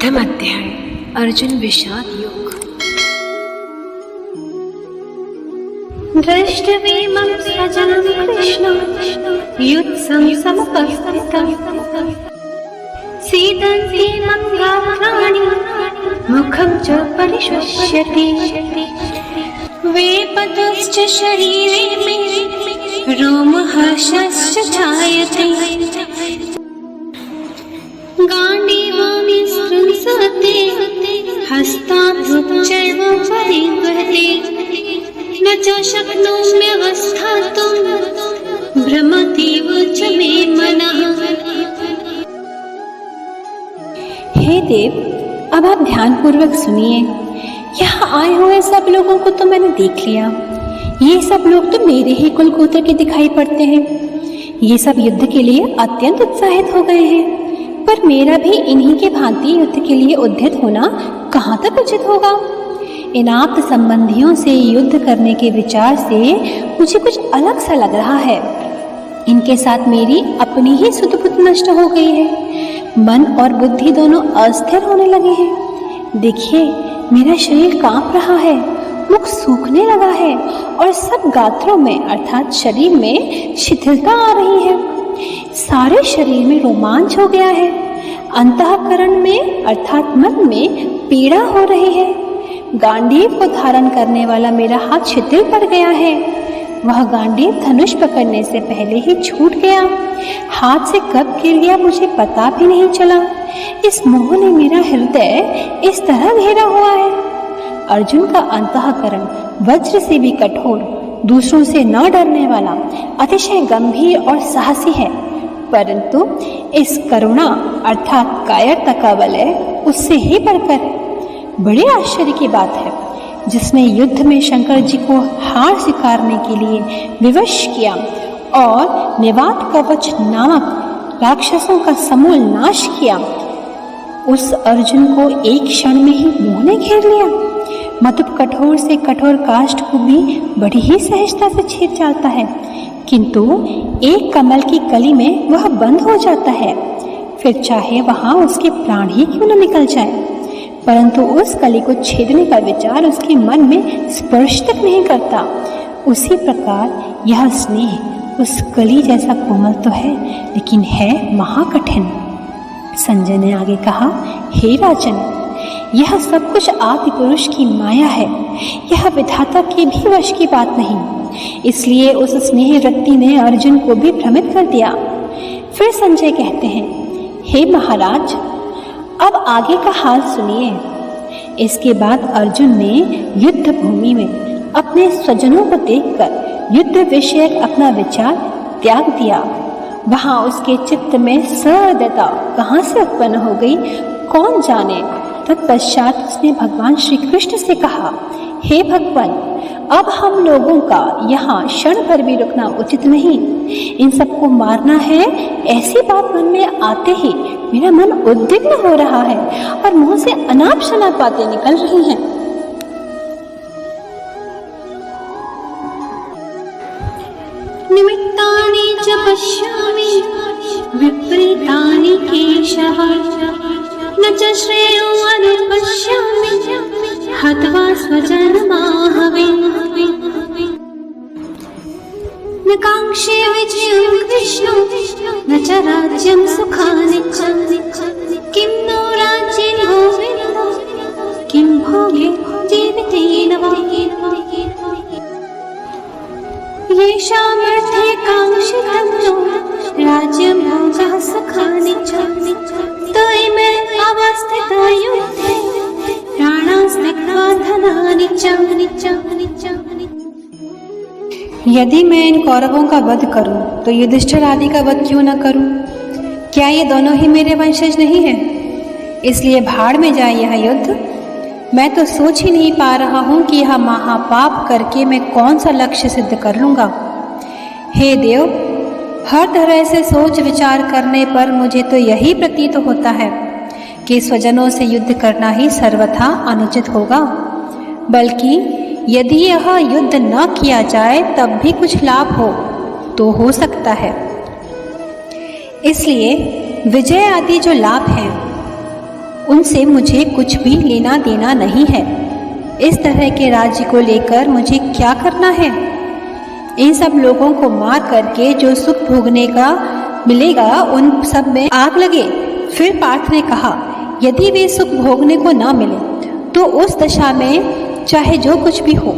प्रथम अध्याय अर्जुन विषाद योग। दृष्टवेमं सजनं कृष्णं युत्सं समुपस्थितं सीदन्ति मङ्गानि मुखं च परिशुष्यति वेपतश्च शरीरे मे रोमहर्षश्च जायते गाण्डीवं स्पृशते हस्ताभ्युच्चैव परिगृह्यते न च शक्नोम्यवस्थातुं भ्रमतीव च मे मनः। हे देव, अब आप ध्यान पूर्वक सुनिए। यहाँ आए हुए सब लोगों को तो मैंने देख लिया। ये सब लोग तो मेरे ही कुल गोत्र के दिखाई पड़ते हैं। ये सब युद्ध के लिए अत्यंत उत्साहित हो गए हैं, पर मेरा भी इन्हीं के भांति युद्ध के लिए उद्यत होना कहाँ तक उचित होगा। इन आप्त संबंधियों से युद्ध करने के विचार से मुझे कुछ अलग सा लग रहा है। इनके साथ मेरी अपनी ही सुध बुध नष्ट हो गई है। मन और बुद्धि दोनों अस्थिर होने लगे हैं। देखिए, मेरा शरीर कांप रहा है, मुख सूखने लगा है और सब गात्रों में अर्थात शरीर में शिथिलता आ रही है। सारे शरीर में रोमांच हो गया है। अंतःकरण में अर्थात मन में पीड़ा हो रही है। गांडीव को धारण करने वाला मेरा हाथ शिथिल पड़ गया है। वह गांडीव धनुष पकड़ने से पहले ही छूट गया। हाथ से कब गिर गया मुझे पता भी नहीं चला। इस मोह ने मेरा हृदय इस तरह घेरा हुआ है। अर्जुन का अंतःकरण वज्र से भी कठोर, दूसरों से न डरने वाला, अतिशय गंभीर और साहसी है, परंतु इस करुणा अर्थात कायरता का वलय उससे ही बढ़कर। बड़े आश्चर्य की बात है, जिसने युद्ध में शंकर जी को हार स्वीकारने के लिए विवश किया और निवात कवच नामक राक्षसों का समूल नाश किया, उस अर्जुन को एक क्षण में ही मोह ने घेर लिया। मतलब कठोर से कठोर काष्ठ को भी बड़ी ही सहजता से छेद जाता है, किंतु एक कमल की कली में वह बंद हो जाता है। फिर चाहे वहां उसके प्राण ही क्यों न निकल जाए, परंतु उस कली को छेदने का विचार उसके मन में स्पर्श तक नहीं करता। उसी प्रकार यह स्नेह उस कली जैसा कोमल तो है, लेकिन है महाकठिन। संजय ने आगे कहा, हे राजन, यह सब कुछ आदि पुरुष की माया है। यह विधाता के भी वश की बात नहीं। इसलिए उस स्नेह वृत्ति ने अर्जुन को भी भ्रमित कर दिया। फिर संजय कहते हैं, हे महाराज, अब आगे का हाल सुनिए। इसके बाद अर्जुन ने युद्ध भूमि में अपने स्वजनों को देखकर युद्ध विषयक अपना विचार त्याग दिया। वहां उसके चित्त में सहृदयता कहाँ से उत्पन्न हो गई कौन जाने। तत्पश्चात उसने भगवान श्री कृष्ण से कहा, हे भगवान, अब हम लोगों का यहाँ क्षण भर भी रुकना उचित नहीं। इन सबको मारना है, ऐसी बात मन में आते ही मेरा मन उद्विग्न हो रहा है और मुंह से अनाप शनाप बातें निकल रही हैं। निमित्तानि च पश्यामि विपरीतानि केशव न च श्रेयो अनुपश्यामि हत्वा स्वजनमाहवे न काङ्क्षे विजयं कृष्ण न च राज्यं सुखानि च किं नो राज्येन गोविन्दो किं भोगे जीवितेन वा येषामर्थे काङ्क्षितं नो राज्यं भोगः सुखानि च तैमे अवस्थिता युद्धे प्राणान् त्यक्त्वा धनानि च। यदि मैं इन कौरवों का वध करूं तो युधिष्ठिर आदि का वध क्यों न करूं? क्या ये दोनों ही मेरे वंशज नहीं हैं? इसलिए भाड़ में जाए यह युद्ध। मैं तो सोच ही नहीं पा रहा हूं कि यह महापाप करके मैं कौन सा लक्ष्य सिद्ध कर लूंगा। हे देव, हर तरह से सोच विचार करने पर मुझे तो यही प्रतीत होता है कि स्वजनों से युद्ध करना ही सर्वथा अनुचित होगा। बल्कि यदि यह युद्ध न किया जाए तब भी कुछ लाभ हो सकता है। इसलिए विजय आदि जो लाभ हैं उनसे मुझे कुछ भी लेना देना नहीं है। इस तरह के राज्य को लेकर मुझे क्या करना है? इन सब लोगों को मार करके जो सुख भोगने का मिलेगा उन सब में आग लगे। फिर पार्थ ने कहा, यदि वे सुख भोगने को ना मिले तो उस दशा में चाहे जो कुछ भी हो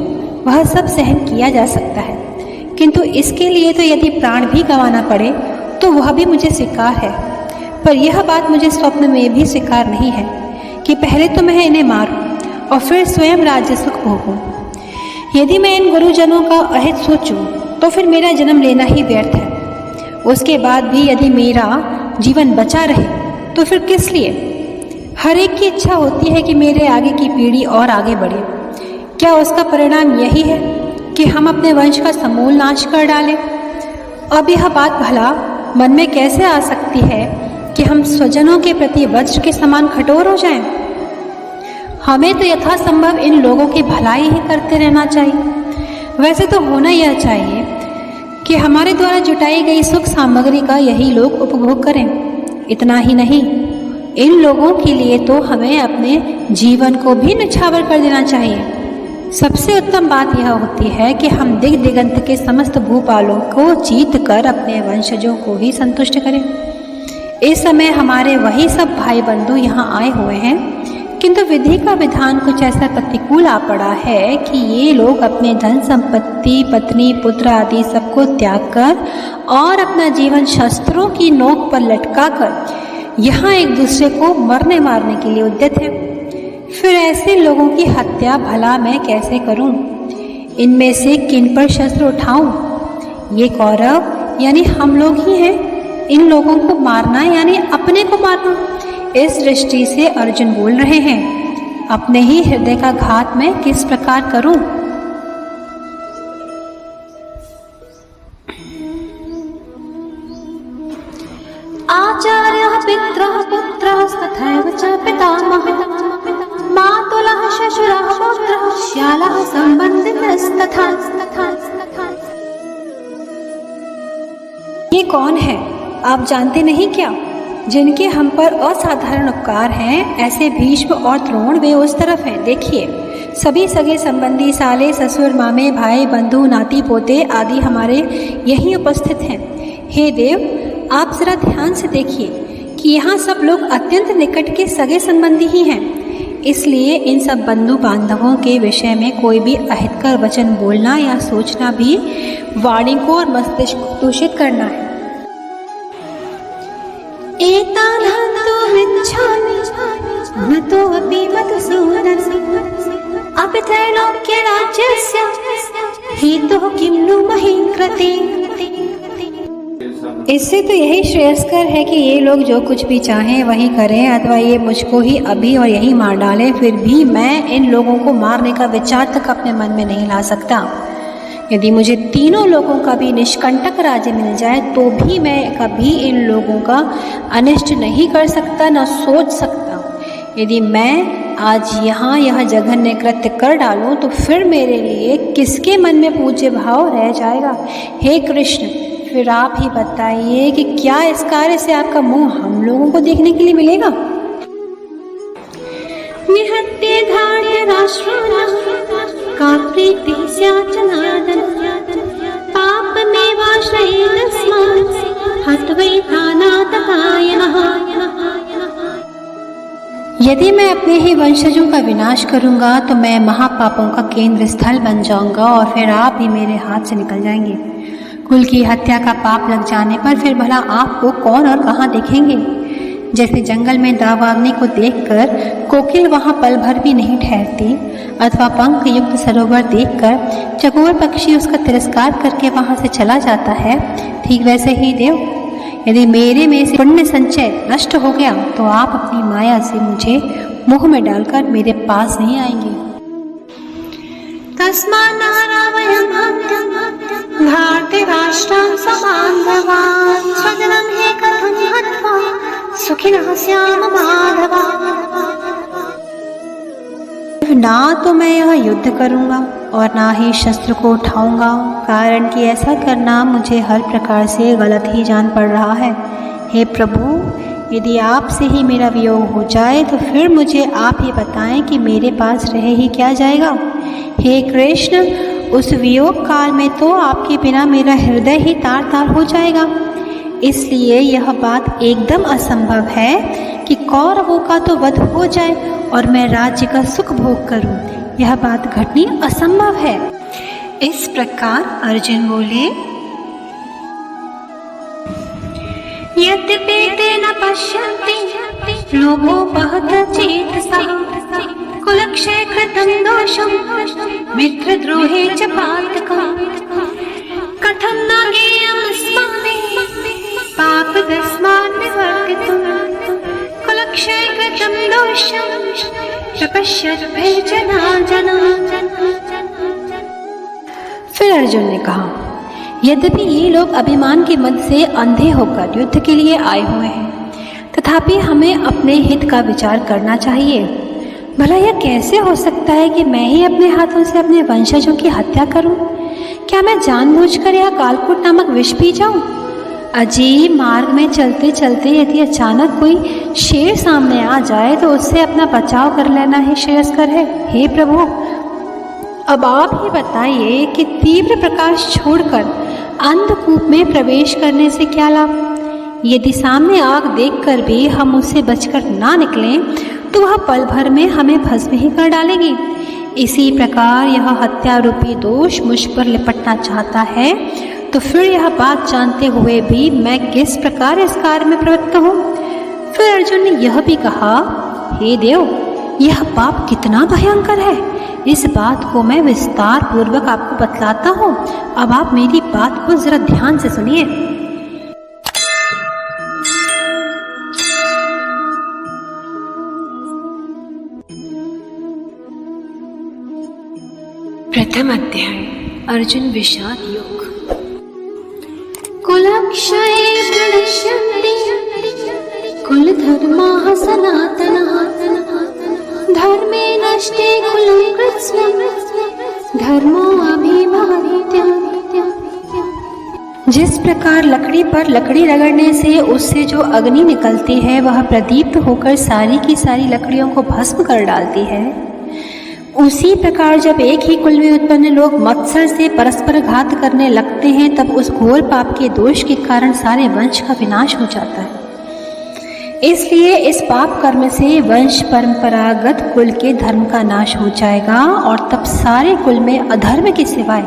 वह सब सहन किया जा सकता है, किंतु इसके लिए तो यदि प्राण भी गंवाना पड़े तो वह भी मुझे स्वीकार है। पर यह बात मुझे स्वप्न में भी स्वीकार नहीं है कि पहले तो मैं इन्हें मारूं और फिर स्वयं राज्य सुख भोगूं। यदि मैं इन गुरुजनों का अहित सोचूं तो फिर मेरा जन्म लेना ही व्यर्थ है। उसके बाद भी यदि मेरा जीवन बचा रहे तो फिर किस लिए? हर एक की इच्छा होती है कि मेरे आगे की पीढ़ी और आगे बढ़े। क्या उसका परिणाम यही है कि हम अपने वंश का समूल नाश कर डालें? अब यह बात भला मन में कैसे आ सकती है कि हम स्वजनों के प्रति वज्र के समान कठोर हो जाएं? हमें तो यथासंभव इन लोगों की भलाई ही करते रहना चाहिए। वैसे तो होना यह चाहिए कि हमारे द्वारा जुटाई गई सुख सामग्री का यही लोग उपभोग करें। इतना ही नहीं, इन लोगों के लिए तो हमें अपने जीवन को भी निछावर कर देना चाहिए। सबसे उत्तम बात यह होती है कि हम दिग दिगंत के समस्त भूपालों को जीत कर अपने वंशजों को ही संतुष्ट करें। इस समय हमारे वही सब भाई बंधु यहाँ आए हुए हैं, किंतु विधि का विधान कुछ ऐसा प्रतिकूल आ पड़ा है कि ये लोग अपने धन संपत्ति, पत्नी, पुत्र आदि सबको त्याग कर और अपना जीवन शस्त्रों की नोक पर लटका कर यहाँ एक दूसरे को मरने मारने के लिए उद्यत है। फिर ऐसे लोगों की हत्या भला मैं कैसे करूं? इनमें से किन पर शस्त्र उठाऊं? ये कौरव यानी हम लोग ही हैं। इन लोगों को मारना यानी अपने को मारना। इस दृष्टि से अर्जुन बोल रहे हैं, अपने ही हृदय का घात मैं किस प्रकार करूं? आचार्यः पितरः पुत्रस्तथैव च पितामहः मातुलः श्वशुरः पौत्रः श्यालः सम्बन्धिनस्तथा। ये कौन है? आप जानते नहीं क्या? जिनके हम पर असाधारण उपकार हैं, ऐसे भीष्म और द्रोण वे उस तरफ हैं। देखिए, सभी सगे संबंधी, साले, ससुर, मामे, भाई, बंधु, नाती, पोते आदि हमारे यहीं उपस्थित हैं। हे देव, आप जरा ध्यान से देखिए कि यहाँ सब लोग अत्यंत निकट के सगे संबंधी ही हैं। इसलिए इन सब बंधु बांधवों के विषय में कोई भी अहितकर वचन बोलना या सोचना भी वाणी को और मस्तिष्क को दूषित करना है। एतान् हन्तुमिच्छामि न तोऽपि मधुसूदन अपि त्रैलोक्यराज्यस्य हेतुः किं नु महीं कृते। इससे तो यही श्रेयस्कर है कि ये लोग जो कुछ भी चाहें वही करें, अथवा ये मुझको ही अभी और यही मार डालें। फिर भी मैं इन लोगों को मारने का विचार तक अपने मन में नहीं ला सकता। यदि मुझे तीनों लोगों का भी निष्कंटक राज्य मिल जाए तो भी मैं कभी इन लोगों का अनिष्ट नहीं कर सकता, न सोच सकता। यदि मैं आज यहाँ यह जघन्य कृत्य कर डालूं तो फिर मेरे लिए किसके मन में पूज्य भाव रह जाएगा? हे कृष्ण, फिर आप ही बताइए कि क्या इस कार्य से आपका मुंह हम लोगों को देखने के लिए मिलेगा? निहत्ते धार्य राष्ट्राणां का प्रीतिः स्यात् जनार्दन पापमेवाश्रये तस्मात् हत्वैतानाततायनः। यदि मैं अपने ही वंशजों का विनाश करूंगा तो मैं महापापों का केंद्र स्थल बन जाऊंगा और फिर आप ही मेरे हाथ से निकल जाएंगे। कुल की हत्या का पाप लग जाने पर फिर भला आपको कौन और कहाँ देखेंगे? जैसे जंगल में दावाग्नि को देखकर कोकिल वहाँ पल भर भी नहीं ठहरती, अथवा पंख युक्त सरोवर देखकर चकोर पक्षी उसका तिरस्कार करके वहाँ से चला जाता है, ठीक वैसे ही देव, यदि मेरे में से पुण्य संचय नष्ट हो गया तो आप अपनी माया से मुझे मुंह में डालकर मेरे पास नहीं आएंगे। तस्मान्नारावयं भारतीराष्ट्रान् सबान्धवान् स्वजनं हि कथं हत्वा सुखिनः स्याम माधवा। ना तो मैं यह युद्ध करूंगा और ना ही शस्त्र को उठाऊंगा, कारण कि ऐसा करना मुझे हर प्रकार से गलत ही जान पड़ रहा है। हे प्रभु, यदि आपसे ही मेरा वियोग हो जाए तो फिर मुझे आप ही बताएं कि मेरे पास रह ही क्या जाएगा। हे कृष्ण, उस वियोग काल में तो आपके बिना मेरा हृदय ही तार तार हो जाएगा। इसलिए यह बात एकदम असंभव है कि कौरवों का तो वध हो जाए और मैं राज्य का सुख भोग करूं। यह बात घटनी असंभव है। इस प्रकार अर्जुन बोले, यद्यपि ते न पश्यन्ति लोभोपहत चेतसः कुलक्षय कृतं दोषं मित्रद्रोहे च पातकम् कथं न ज्ञेयमस्माभिः पापदस्मात् निवर्तितुं कुलक्षय कृतं दोषं प्रपश्यद्भिर्जनार्दनः। फिर अर्जुन ने कहा, यद्यपि ये लोग अभिमान के मद से अंधे होकर युद्ध के लिए आए हुए हैं, तथापि हमें अपने हित का विचार करना चाहिए। भला यह कैसे हो सकता है कि मैं ही अपने हाथों से अपने वंशजों की हत्या करूं? क्या मैं जानबूझकर यह कालकूट नामक विष पी जाऊं? अजी, मार्ग में चलते चलते यदि अचानक कोई शेर सामने आ जाए तो उससे अपना बचाव कर लेना ही श्रेयस्कर है। हे प्रभु, अब आप ही बताइए कि तीव्र प्रकाश छोड़कर अंधकूप में प्रवेश करने से क्या लाभ? यदि सामने आग देखकर भी हम उससे बचकर ना निकलें तो वह पल भर में हमें भस्म ही कर डालेगी। इसी प्रकार यह हत्या रूपी दोष मुझ पर लिपटना चाहता है, तो फिर यह बात जानते हुए भी मैं किस प्रकार इस कार्य में प्रवृत्त हूँ? फिर अर्जुन ने यह भी कहा, हे देव, यह पाप कितना भयंकर है, इस बात को मैं विस्तार पूर्वक आपको बतलाता हूँ। अब आप मेरी बात को जरा ध्यान से सुनिए। प्रथम अध्याय, अर्जुन विषाद योग। कुलक्षये प्रणश्यन्ति कुलधर्माः सनातनः धर्मे नष्टे कुलं कृत्स्नं धर्मो अभिभवत्यम्। जिस प्रकार लकड़ी पर लकड़ी रगड़ने से उससे जो अग्नि निकलती है वह प्रदीप्त होकर सारी की सारी लकड़ियों को भस्म कर डालती है, उसी प्रकार जब एक ही कुल में उत्पन्न लोग मत्सर से परस्पर घात करने लगते हैं तब उस घोर पाप के दोष के कारण सारे वंश का विनाश हो जाता है। इसलिए इस पाप कर्म से वंश परंपरागत कुल के धर्म का नाश हो जाएगा और तब सारे कुल में अधर्म के सिवाय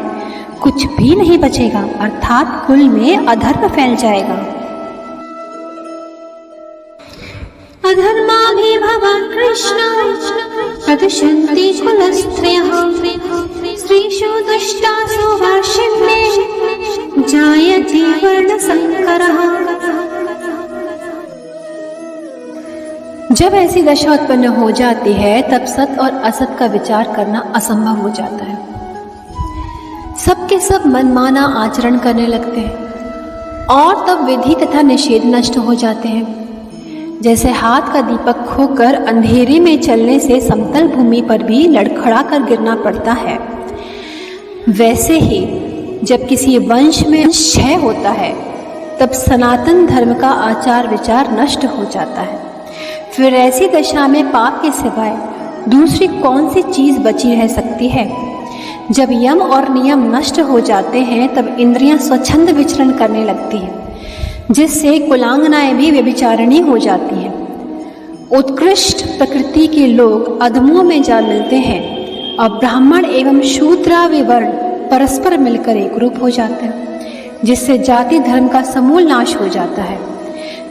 कुछ भी नहीं बचेगा, अर्थात कुल में अधर्म फैल जाएगा। अधर्माभिभवान् कृष्ण प्रदुष्यन्ति कुलस्त्रियः स्त्रीषु दुष्टासु वार्ष्ण्ये जायते वर्णसंकरः। जब ऐसी दशा उत्पन्न हो जाती है तब सत और असत का विचार करना असंभव हो जाता है। सबके सब मनमाना आचरण करने लगते हैं और तब विधि तथा निषेध नष्ट हो जाते हैं। जैसे हाथ का दीपक खोकर अंधेरे में चलने से समतल भूमि पर भी लड़खड़ा कर गिरना पड़ता है, वैसे ही जब किसी वंश में क्षय होता है तब सनातन धर्म का आचार विचार नष्ट हो जाता है। फिर ऐसी दशा में पाप के सिवाय दूसरी कौन सी चीज बची रह सकती है? जब यम और नियम नष्ट हो जाते हैं तब इंद्रियां स्वच्छंद विचरण करने लगती हैं, जिससे कुलांगनाएं भी व्यभिचारिणी हो जाती हैं। उत्कृष्ट प्रकृति के लोग अधमों में जा मिलते हैं और ब्राह्मण एवं शूद्रादि वर्ण परस्पर मिलकर एक रूप हो जाते हैं, जिससे जाति धर्म का समूल नाश हो जाता है।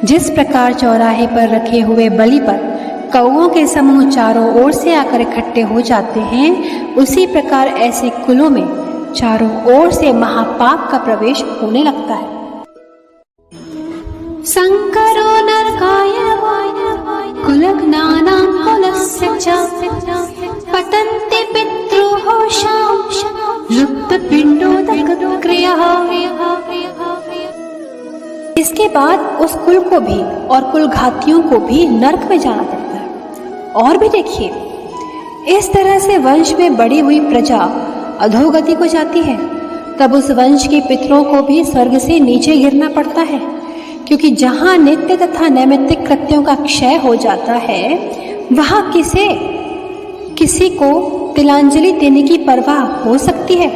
जिस प्रकार चौराहे पर रखे हुए बलि पर कौओं के समूह चारों ओर से आकर इकट्ठे हो जाते हैं, उसी प्रकार ऐसे कुलों में चारों ओर से महापाप का प्रवेश होने लगता है। संकरो नरकाय कुलघ्नानां कुलस्य च पतन्ति पितृहोषां लुप्तपिण्डोदकक्रियः। इसके बाद उस कुल को भी और कुलघातियों को भी नरक में जाना पड़ता है। और भी देखिए, इस तरह से वंश में बढ़ी हुई प्रजा अधोगति को जाती है, तब उस वंश के पितरों को भी स्वर्ग से नीचे गिरना पड़ता है, क्योंकि जहाँ नित्य तथा नैमित्तिक कृत्यों का क्षय हो जाता है वहाँ किसी को तिलांजलि देने की परवाह हो सकती है?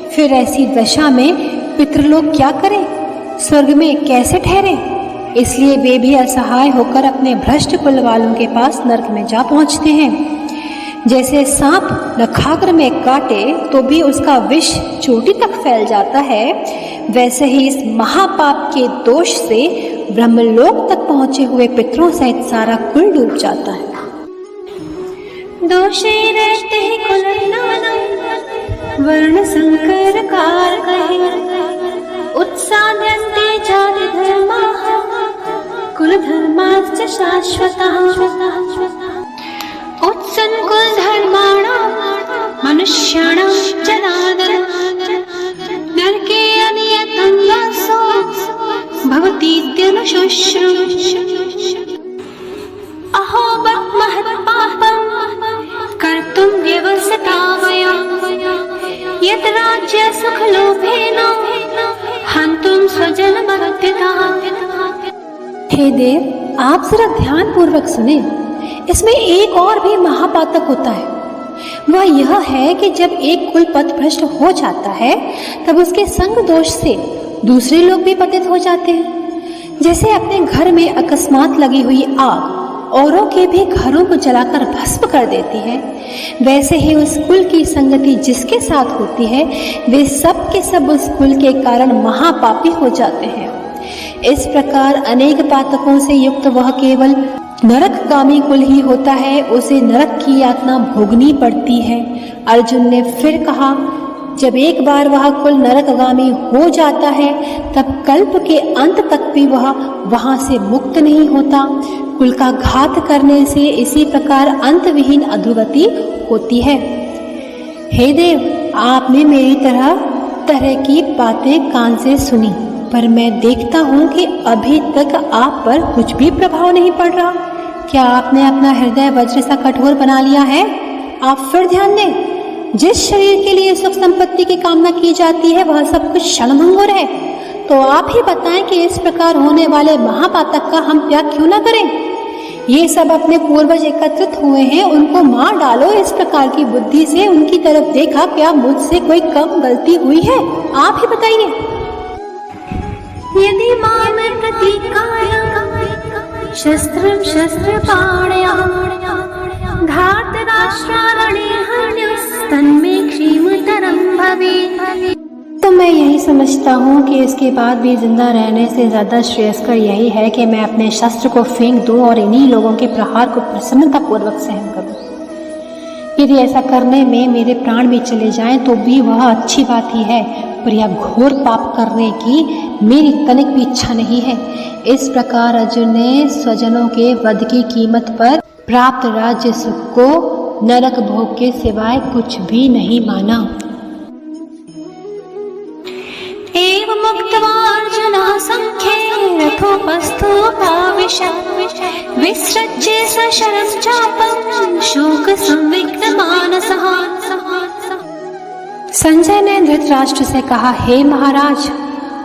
फिर ऐसी दशा में पितृलोक क्या करें, स्वर्ग में कैसे ठहरे? इसलिए वे भी असहाय होकर अपने भ्रष्ट कुल वालों के पास नरक में जा पहुंचते हैं। जैसे सांप नखाग्र में काटे तो भी उसका विष चोटी तक फैल जाता है, वैसे ही इस महापाप के दोष से ब्रह्मलोक तक पहुंचे हुए पितरों सहित सारा कुल डूब जाता है। दोषे रहते ही कुल वर्ण संकर कार कहे, उत्साद्यन्ते जाति धर्माः कुल धर्माश्च शाश्वतः। उत्सन्कुल धर्माणां मनुष्याणां जनार्दन, नरके अनियतं वासो भवतीत्यनुशुश्रुम। अहो बत महत् पापं कर्तुं व्यवसिता वयं, यत् राज्य सुखलोभेन हन्तुं स्वजनमर्त्यतः। हे देव, आप जरा ध्यान पूर्वक सुने। इसमें एक और भी महापातक होता है। वह यह है कि जब एक कुल पथ भ्रष्ट हो जाता है तब उसके संग दोष से दूसरे लोग भी पतित हो जाते हैं। जैसे अपने घर में अकस्मात लगी हुई आग औरों के भी घरों को जलाकर भस्म कर देती है, वैसे ही उस कुल की संगति जिसके साथ होती है वे सब के सब उस कुल के कारण महापापी हो जाते हैं। इस प्रकार अनेक पातकों से युक्त वह केवल नरकगामी कुल ही होता है, उसे नरक की यातना भोगनी पड़ती है। अर्जुन ने फिर कहा, जब एक बार वह कुल नरकगामी हो जाता है तब कल्प के अंत तक भी वह वहां से मुक्त नहीं होता। कुल का घात करने से इसी प्रकार अंतविहीन अधोगति होती है। हे देव, आपने मेरी तरह की बातें कान से सुनी, पर मैं देखता हूँ कि अभी तक आप पर कुछ भी प्रभाव नहीं पड़ रहा। क्या आपने अपना हृदय वज्र सा कठोर बना लिया है? आप फिर ध्यान दें, जिस शरीर के लिए सुख संपत्ति की कामना की जाती है वह सब कुछ क्षणभंगुर है। तो आप ही बताएं कि इस प्रकार होने वाले महापातक का हम त्याग क्यों न करें? ये सब अपने पूर्वज एकत्रित हुए हैं, उनको मार डालो। इस प्रकार की बुद्धि से उनकी तरफ देखा, क्या मुझसे कोई कम गलती हुई है? आप ही बताइए। यदि माम प्रतीकाय शस्त्रं शस्त्रपाणयः धार्तराष्ट्रारणे हन्यस्तन्मे क्षीमतरं भवेत्। तो मैं यही समझता हूँ कि इसके बाद भी जिंदा रहने से ज्यादा श्रेयस्कर यही है कि मैं अपने शस्त्र को फेंक दूं और इन्हीं लोगों के प्रहार को प्रसन्नता पूर्वक सहन करूं। यदि ऐसा करने में मेरे प्राण भी चले जाएं तो भी वह अच्छी बात ही है, पर यह घोर पाप करने की मेरी तनिक भी इच्छा नहीं है। इस प्रकार अर्जुन ने स्वजनों के वध की कीमत पर प्राप्त राज्य सुख को नरक भोग के सिवाय कुछ भी नहीं माना। एवं मुक्त्वा अर्जुनः संख्ये रथोपस्थोपाविशत् विसृज्य सशरं चापं शोकसंविग्नमानसः। संजय ने धृतराष्ट्र से कहा, हे महाराज,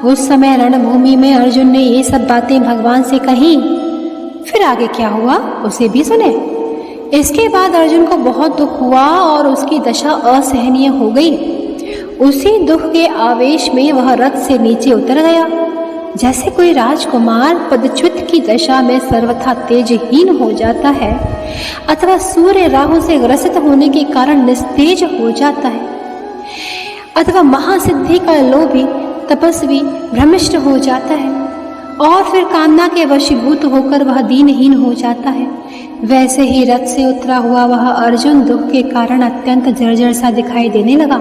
उस समय रणभूमि में अर्जुन ने ये सब बातें भगवान से कही। फिर आगे क्या हुआ उसे भी सुने। इसके बाद अर्जुन को बहुत दुख हुआ और उसकी दशा असहनीय हो गई। उसी दुख के आवेश में वह रथ से नीचे उतर गया। जैसे कोई राजकुमार पदच्युत की दशा में सर्वथा तेजहीन हो जाता है अथवा सूर्य राहु से ग्रसित होने के कारण निस्तेज हो जाता है, अथवा महासिद्धि का लोभी तपस्वी भ्रमिष्ट हो जाता है और फिर कामना के वशीभूत होकर वह दीनहीन हो जाता है, वैसे ही रथ से उतरा हुआ वह अर्जुन दुख के कारण अत्यंत जर्जर सा दिखाई देने लगा।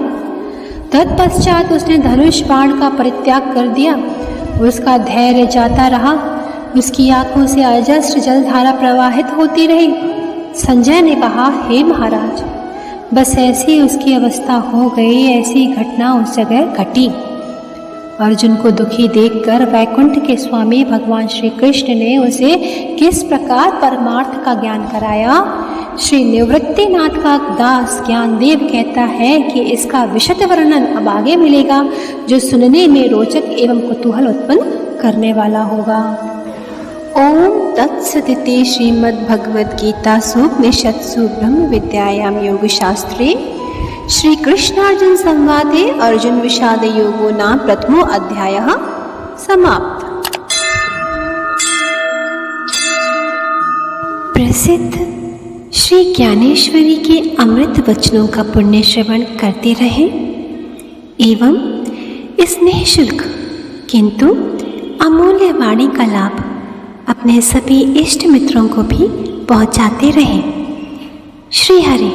तत्पश्चात उसने धनुष बाण का परित्याग कर दिया। उसका धैर्य जाता रहा, उसकी आंखों से अजस्र जलधारा प्रवाहित होती रही। संजय ने कहा, हे महाराज, बस ऐसी उसकी अवस्था हो गई, ऐसी घटना उस जगह घटी। अर्जुन को दुखी देखकर वैकुंठ के स्वामी भगवान श्री कृष्ण ने उसे किस प्रकार परमार्थ का ज्ञान कराया, श्री निवृत्तिनाथ का दास ज्ञानदेव कहता है कि इसका विशद वर्णन अब आगे मिलेगा, जो सुनने में रोचक एवं कुतूहल उत्पन्न करने वाला होगा। ओम तत्सदिति श्रीमद्भगवद्गीतासु उपनिषत्सु ब्रह्म विद्यायां योगशास्त्रे श्री कृष्णार्जुन संवादे अर्जुन विषाद योगो नाम प्रथमो अध्यायः समाप्त। प्रसिद्ध श्री ज्ञानेश्वरी के अमृत वचनों का पुण्य श्रवण करते रहें एवं इस निःशुल्क किंतु अमूल्य वाणी का लाभ अपने सभी इष्ट मित्रों को भी पहुंचाते रहें। श्री हरि।